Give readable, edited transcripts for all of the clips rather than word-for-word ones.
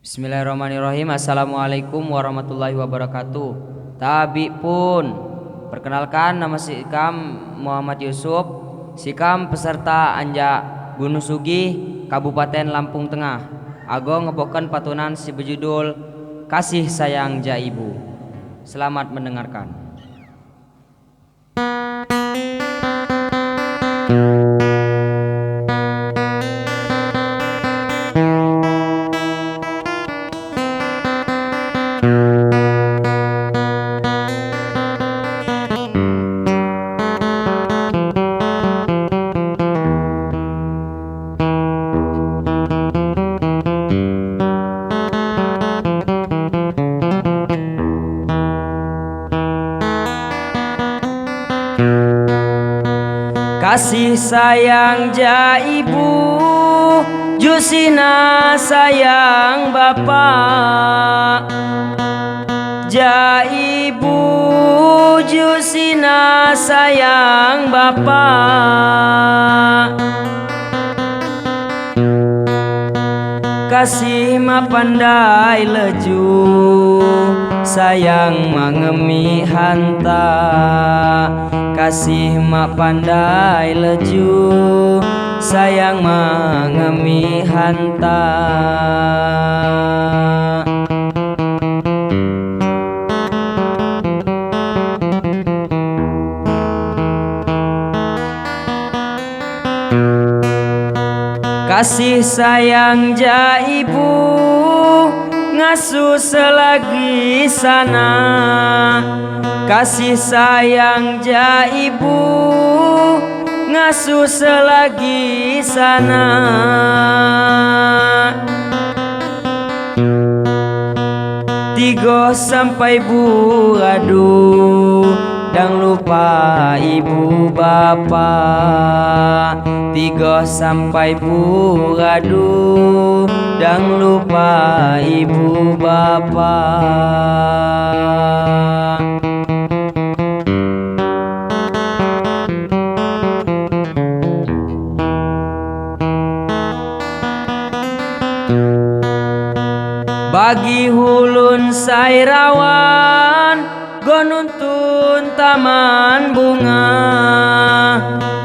Bismillahirrahmanirrahim. Assalamualaikum warahmatullahi wabarakatuh. Tabi pun, perkenalkan nama Sikam Muhammad Yusuf. Sikam peserta Anja Gunung Sugih, Kabupaten Lampung Tengah. Ago ngeboken patunan si berjudul Kasih Sayang Jaibu. Selamat mendengarkan. Kasih sayang jaibu, Jusina sayang bapak. Jaibu Jusina sayang bapak. Kasih ma pandai leju, sayang mangemi hanta. Kasih ma pandai leju, sayang mangemi hanta. Kasih sayang jaibu, ngasuh selagi sana. Kasih sayang jaibu, ngasuh selagi sana. Tigo sampai buadu, dang lupa ibu bapak. Tigo sampai buadu, dang lupa ibu bapak. Bagi hulun sairawan, gonuntun taman bunga.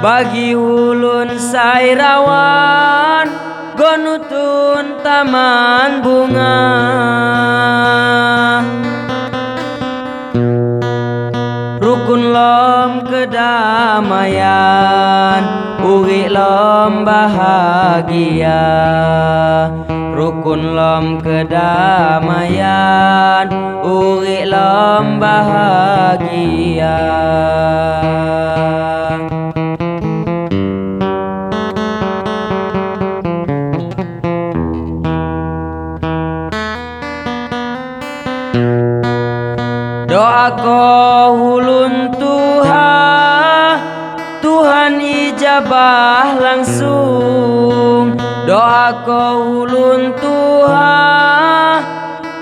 Bagi hulun sairawan, gonuntun taman bunga. Rukun lom kedamaian, uri lom bahagia. Rukun lom kedamaian, uri lom bahagia. Doa ko hulun Tuhan, Tuhan ijabah langsung. Doa ko hulun Tuhan,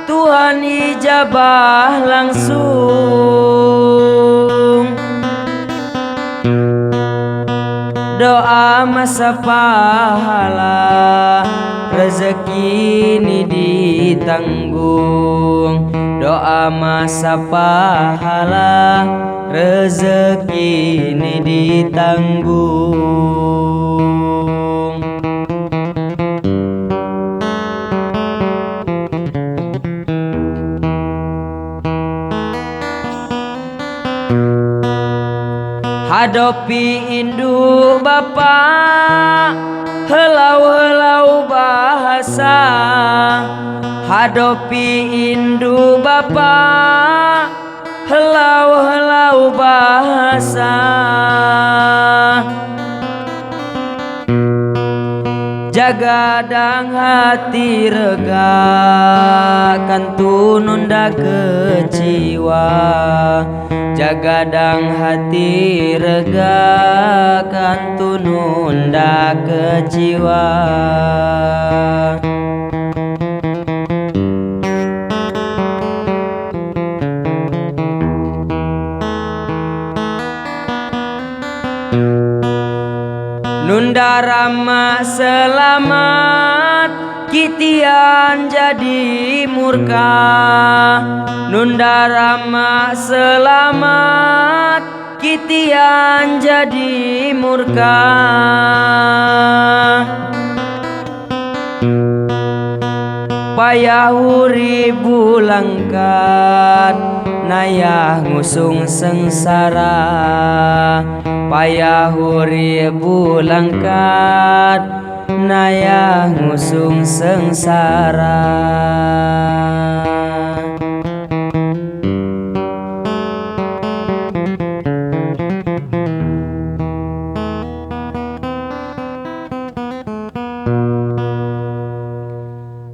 Tuhan ijabah langsung. Doa masa pahala, rezeki ini ditanggung. Doa masa pahala, rezeki ini ditanggung. Hadopi induk bapak, helau-helau bahasa. Hadopi induk bapak, helau-helau bahasa. Jaga dang hati rega, kan tununda keciwa. Jaga dang hati rega, kan tununda keciwa. Nunda rama selamat, kiti kitian jadi murka, nunda rama selamat kitian jadi murka. Payah uribu langkat nayah ngusung sengsara, payah uribu langkat nayah ngusung sengsara.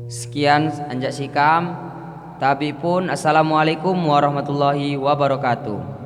Sekian anjak sikam. Tapi pun assalamualaikum warahmatullahi wabarakatuh.